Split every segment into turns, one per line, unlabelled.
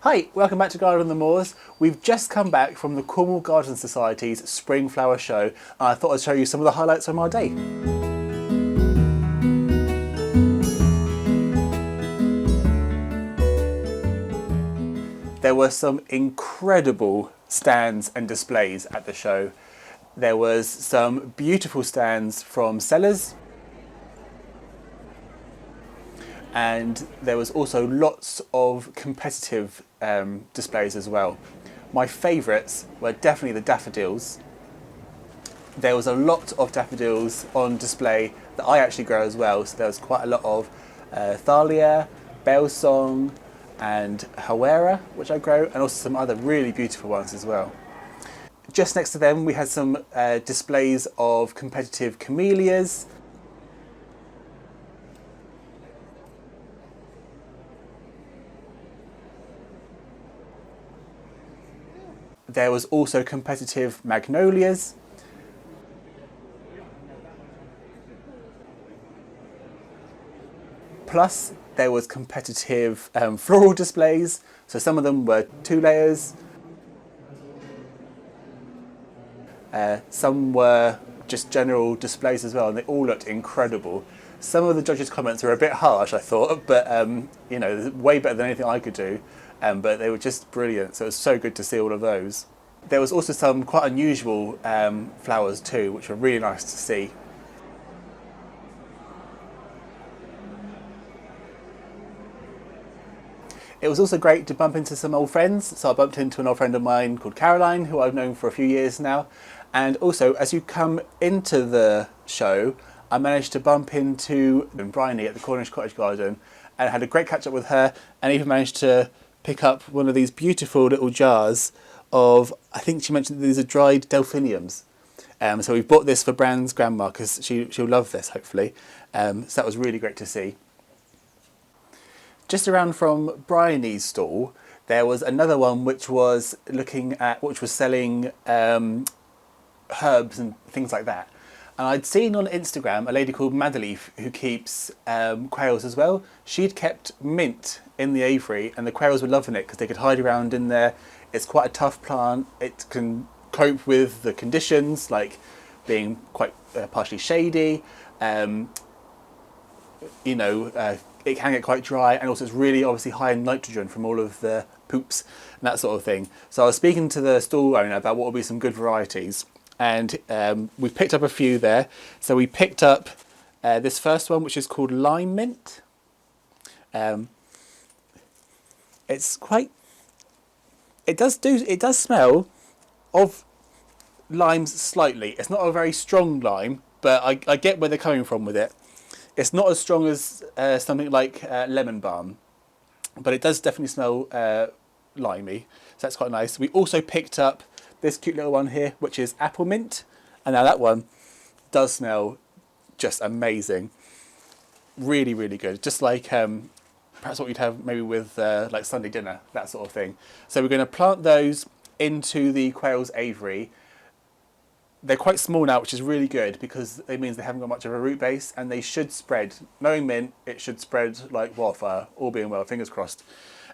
Hi, welcome back to Garden on the Moors. We've just come back from the Cornwall Garden Society's Spring Flower Show, and I thought I'd show you some of the highlights from our day. There were some incredible stands and displays at the show. There was some beautiful stands from sellers, and there was also lots of competitive displays as well. My favourites were definitely the daffodils. There was a lot of daffodils on display that I actually grow as well, so there was quite a lot of Thalia, Bellsong and Hawera, which I grow, and also some other really beautiful ones as well. Just next to them we had some displays of competitive camellias. There was also competitive magnolias. Plus there was competitive floral displays, so some of them were 2 layers. Some were just general displays as well, and they all looked incredible. Some of the judges' comments were a bit harsh, I thought, but you know, way better than anything I could do. But they were just brilliant, so it was so good to see all of those. There was also some quite unusual flowers too, which were really nice to see. It was also great to bump into some old friends, so I bumped into an old friend of mine called Caroline, who I've known for a few years now. And also, as you come into the show, I managed to bump into Bryony at the Cornish Cottage Garden and had a great catch up with her, and even managed to pick up one of these beautiful little jars of, I think she mentioned these are dried delphiniums. So we've bought this for Bran's grandma because she'll love this, hopefully. So that was really great to see. Just around from Bryony's stall, there was another one which was selling herbs and things like that. And I'd seen on Instagram a lady called Madeleine who keeps quails as well. She'd kept mint in the aviary, and the quails were loving it because they could hide around in there. It's quite a tough plant. It can cope with the conditions, like being quite partially shady. It can get quite dry, and also it's really obviously high in nitrogen from all of the poops and that sort of thing. So I was speaking to the stall owner about what would be some good varieties, and we picked up a few there. So we picked up this first one, which is called Lime Mint. It does smell of limes slightly. It's not a very strong lime, but I get where they're coming from with it. It's not as strong as something like lemon balm, but it does definitely smell limey, so that's quite nice. We also picked up this cute little one here, which is apple mint, and now that one does smell just amazing. Really, really good. Just like perhaps what you'd have maybe with like Sunday dinner, that sort of thing. So we're going to plant those into the quail's aviary. They're quite small now, which is really good because it means they haven't got much of a root base, and they should spread. Knowing mint, it should spread like wildfire, all being well, fingers crossed.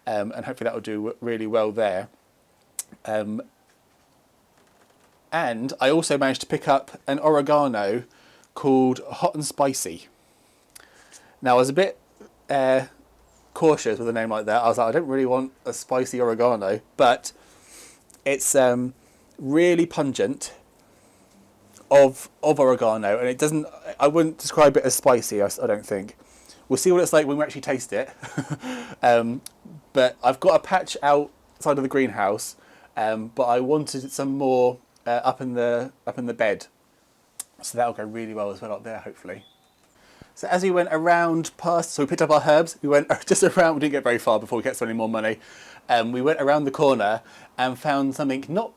And hopefully that will do really well there. And I also managed to pick up an oregano called Hot and Spicy. Now I was a bit cautious with a name like that. I was like, I don't really want a spicy oregano, but it's really pungent of oregano, and it doesn't, I wouldn't describe it as spicy, I don't think. We'll see what it's like when we actually taste it. But I've got a patch outside of the greenhouse, but I wanted some more up in the bed, so that'll go really well as well up there, hopefully. So as we went around past, so we picked up our herbs, we went just around, we didn't get very far before we kept spending more money. We went around the corner and found something not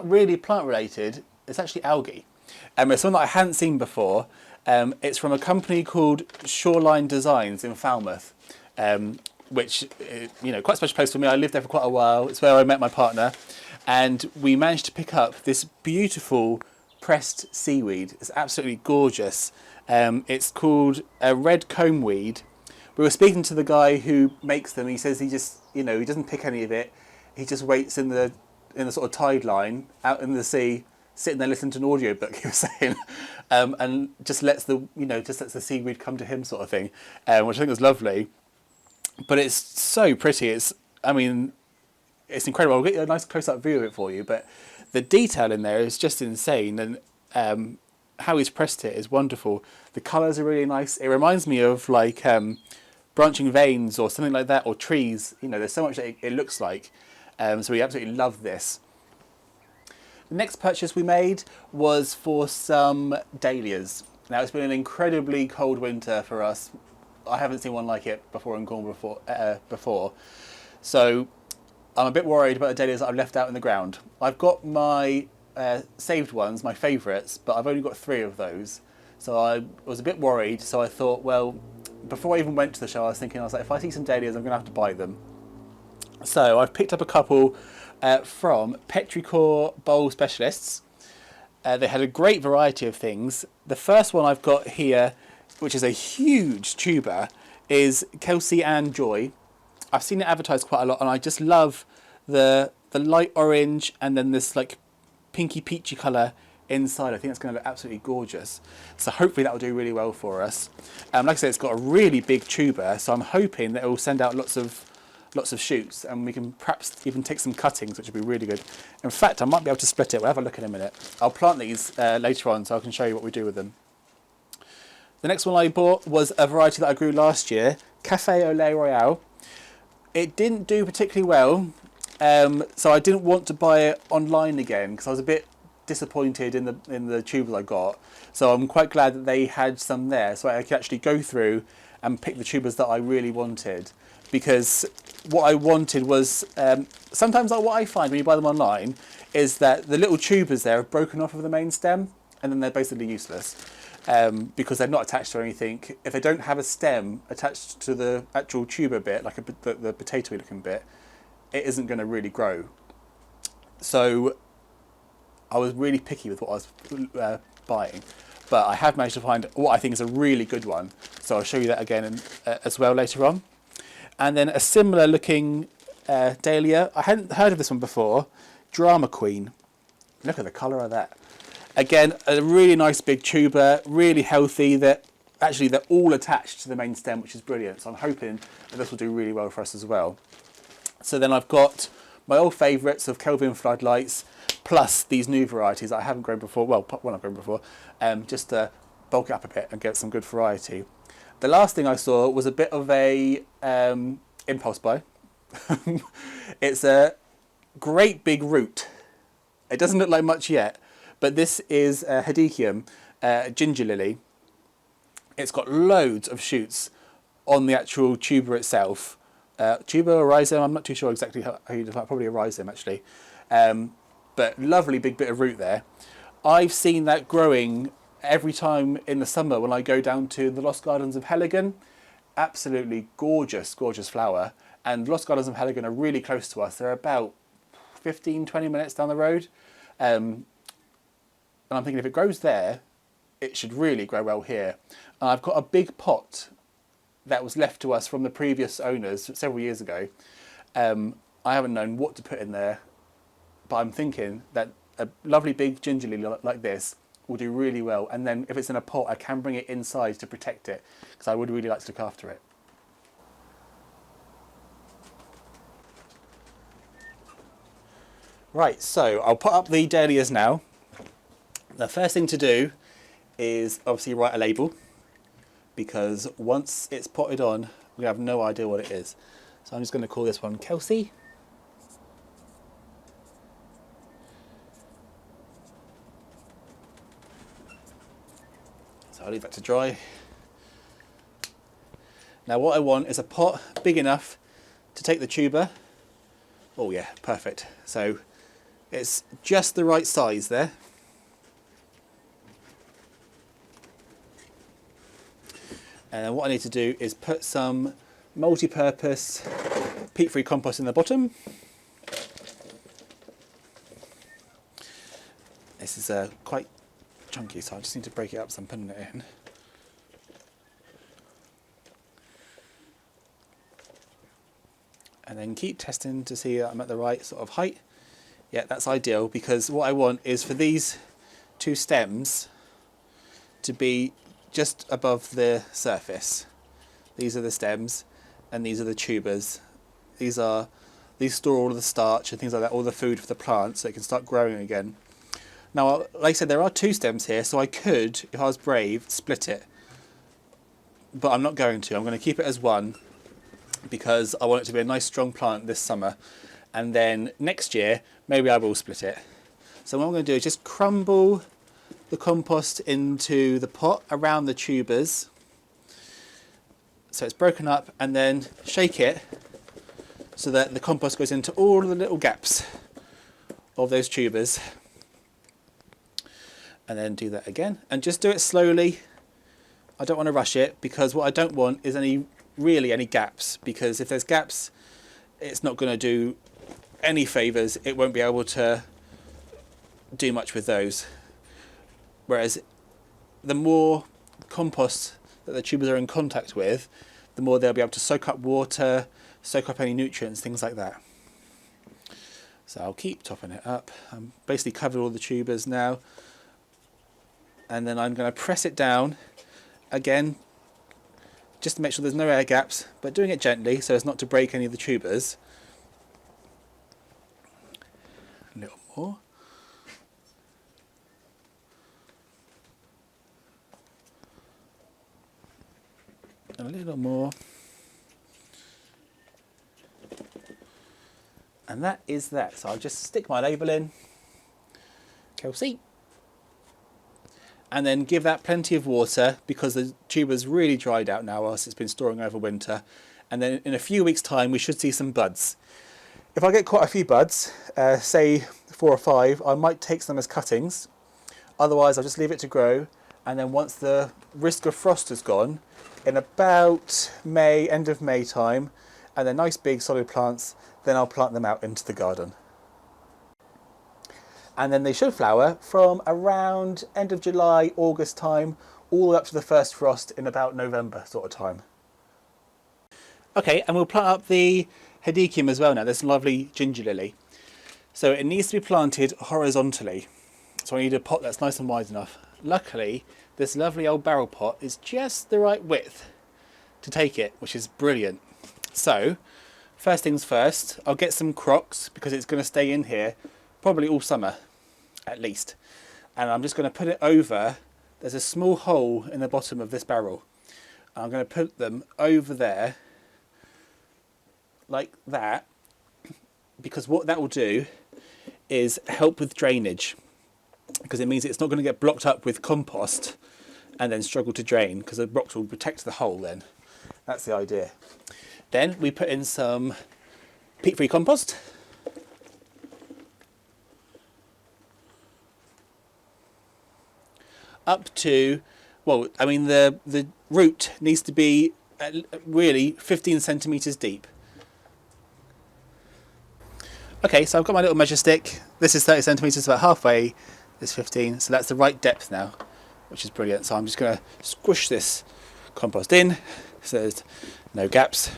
really plant related. It's actually algae. It's something that I hadn't seen before. It's from a company called Shoreline Designs in Falmouth, which quite a special place for me. I lived there for quite a while. It's where I met my partner, and we managed to pick up this beautiful pressed seaweed. It's absolutely gorgeous. It's called a red comb weed. We were speaking to the guy who makes them. He says he You know, he doesn't pick any of it. He just waits in the sort of tide line out in the sea, sitting there listening to an audiobook, he was saying, and just lets the seaweed come to him, sort of thing, which I think was lovely. But it's so pretty. It's incredible. I'll get you a nice close-up view of it for you, but the detail in there is just insane, and how he's pressed it is wonderful. The colours are really nice. It reminds me of like branching veins or something like that, or trees. You know, there's so much that it looks like. So we absolutely love this. The next purchase we made was for some dahlias. Now, it's been an incredibly cold winter for us. I haven't seen one like it before in Cornwall before. So I'm a bit worried about the dahlias that I've left out in the ground. I've got my saved ones, my favourites, but I've only got 3 of those. So I was a bit worried. So I thought, well, before I even went to the show, I was like, if I see some dahlias, I'm going to have to buy them. So I've picked up a couple from Petrichor Bowl Specialists. They had a great variety of things. The first one I've got here, which is a huge tuber, is Kelsey and Joy. I've seen it advertised quite a lot, and I just love the light orange and then this like pinky peachy colour inside. I think it's going to look absolutely gorgeous. So hopefully that will do really well for us. Like I said, it's got a really big tuber, so I'm hoping that it will send out lots of shoots, and we can perhaps even take some cuttings, which would be really good. In fact, I might be able to split it. We'll have a look in a minute. I'll plant these later on, so I can show you what we do with them. The next one I bought was a variety that I grew last year, Café au lait Royal. It didn't do particularly well, so I didn't want to buy it online again because I was a bit disappointed in the tubers I got. So I'm quite glad that they had some there, so I could actually go through and pick the tubers that I really wanted. Because what I wanted was, sometimes what I find when you buy them online is that the little tubers there are broken off of the main stem, and then they're basically useless because they're not attached to anything. If they don't have a stem attached to the actual tuber bit, like the potato-y looking bit, it isn't going to really grow. So I was really picky with what I was buying, but I have managed to find what I think is a really good one. So I'll show you that again as well later on. And then a similar looking dahlia. I hadn't heard of this one before. Drama Queen. Look at the colour of that. Again, a really nice big tuber, really healthy. They're all attached to the main stem, which is brilliant. So I'm hoping that this will do really well for us as well. So then I've got my old favourites of Kelvin Floodlights, plus these new varieties that I haven't grown before. Well, one I've grown before, just to bulk it up a bit and get some good variety. The last thing I saw was a bit of a impulse buy. It's a great big root. It doesn't look like much yet, but this is Hedychium, ginger lily. It's got loads of shoots on the actual tuber itself. Tuber or rhizome, I'm not too sure exactly how you define it, probably a rhizome actually. But lovely big bit of root there. I've seen that growing every time in the summer when I go down to the Lost Gardens of Heligan. Absolutely gorgeous, gorgeous flower. And Lost Gardens of Heligan are really close to us. They're about 15-20 minutes down the road. And I'm thinking if it grows there, it should really grow well here. And I've got a big pot that was left to us from the previous owners several years ago. I haven't known what to put in there, but I'm thinking that a lovely big ginger lily like this will do really well. And then if it's in a pot, I can bring it inside to protect it, because I would really like to look after it. Right, so I'll put up the dahlias now. The first thing to do is obviously write a label, because once it's potted on, we have no idea what it is. So I'm just going to call this one Kelsey. So I'll leave that to dry. Now what I want is a pot big enough to take the tuber. Oh yeah, perfect. So it's just the right size there. And what I need to do is put some multi-purpose peat-free compost in the bottom. This is quite chunky, so I just need to break it up so I'm putting it in. And then keep testing to see that I'm at the right sort of height. Yeah, that's ideal, because what I want is for these two stems to be just above the surface. These are the stems and these are the tubers. These store all of the starch and things like that, all the food for the plant, so it can start growing again. Now, like I said, there are two stems here, so I could, if I was brave, split it. But I'm not going to. I'm going to keep it as one, because I want it to be a nice strong plant this summer. And then next year, maybe I will split it. So what I'm going to do is just crumble the compost into the pot around the tubers. So it's broken up, and then shake it so that the compost goes into all of the little gaps of those tubers. And then do that again, and just do it slowly. I don't want to rush it, because what I don't want is any gaps, because if there's gaps, it's not going to do any favours. It won't be able to do much with those. Whereas the more compost that the tubers are in contact with, the more they'll be able to soak up water, soak up any nutrients, things like that. So I'll keep topping it up. I'm basically covered all the tubers now. And then I'm going to press it down again, just to make sure there's no air gaps, but doing it gently so as not to break any of the tubers. A little more. A little more. And that is that. So I'll just stick my label in, Kelsey, and then give that plenty of water, because the tuber's really dried out now whilst it's been storing over winter. And then in a few weeks' time, we should see some buds. If I get quite a few buds, say 4 or 5, I might take some as cuttings. Otherwise, I'll just leave it to grow. And then once the risk of frost is gone, in about May, end of May time, and they're nice big solid plants, then I'll plant them out into the garden. And then they should flower from around end of July, August time, all the way up to the first frost in about November sort of time. Okay, and we'll plant up the Hedychium as well now, this lovely ginger lily. So it needs to be planted horizontally. So I need a pot that's nice and wide enough. Luckily, this lovely old barrel pot is just the right width to take it, which is brilliant. So, first things first, I'll get some crocks, because it's going to stay in here probably all summer, at least. And I'm just going to put it over, there's a small hole in the bottom of this barrel. I'm going to put them over there, like that, because what that will do is help with drainage, because it means it's not going to get blocked up with compost and then struggle to drain, because the rocks will protect the hole then. That's the idea. Then we put in some peat-free compost. Up to, well, I mean, the root needs to be really 15 centimetres deep. Okay, so I've got my little measure stick. This is 30 centimetres, about halfway is 15, so that's the right depth now, which is brilliant. So I'm just going to squish this compost in so there's no gaps.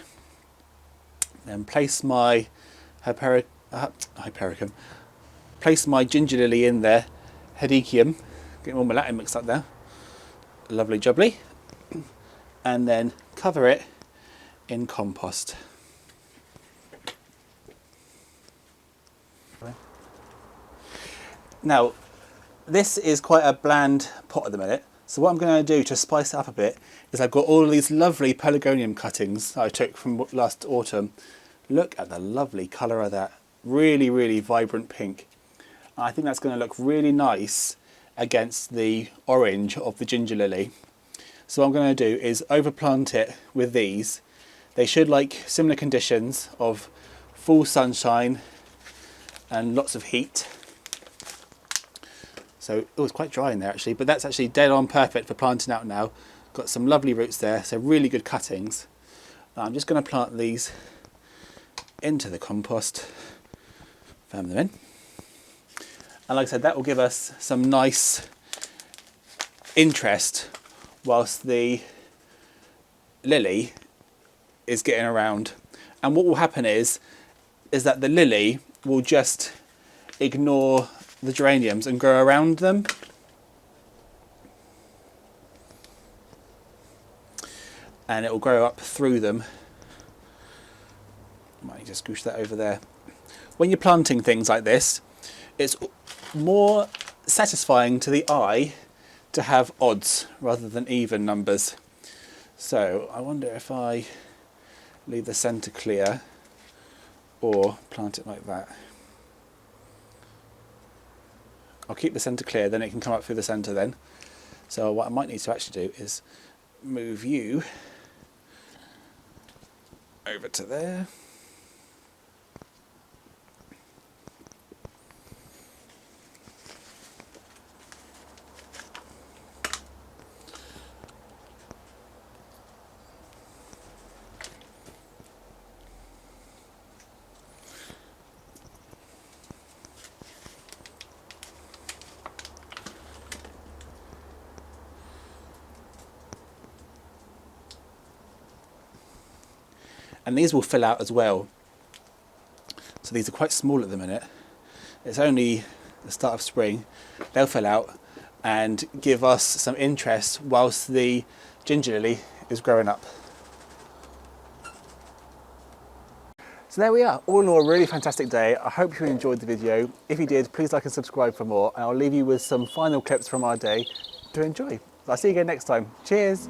Then place my Hypericum, place my ginger lily in there, Hedychium, getting all my Latin mixed up there, lovely jubbly, and then cover it in compost. Now, this is quite a bland pot at the minute, so what I'm going to do to spice it up a bit is I've got all of these lovely pelargonium cuttings that I took from last autumn. Look at the lovely colour of that, really, really vibrant pink. I think that's going to look really nice against the orange of the ginger lily. So what I'm going to do is overplant it with these. They should like similar conditions of full sunshine and lots of heat. So it was quite dry in there actually, but that's actually dead on perfect for planting out now. Got some lovely roots there, so really good cuttings. I'm just going to plant these into the compost, firm them in. And like I said, that will give us some nice interest whilst the lily is getting around And what will happen is that the lily will just ignore the geraniums and grow around them. And it will grow up through them. Might just scoosh that over there. When you're planting things like this, it's more satisfying to the eye to have odds rather than even numbers. So I wonder if I leave the centre clear or plant it like that. I'll keep the centre clear, then it can come up through the centre then. So what I might need to actually do is move you over to there. And these will fill out as well. So these are quite small at the minute. It's only the start of spring. They'll fill out and give us some interest whilst the ginger lily is growing up. So there we are, all in all a really fantastic day. I hope you enjoyed the video. If you did, please like and subscribe for more, and I'll leave you with some final clips from our day to enjoy. I'll see you again next time. Cheers.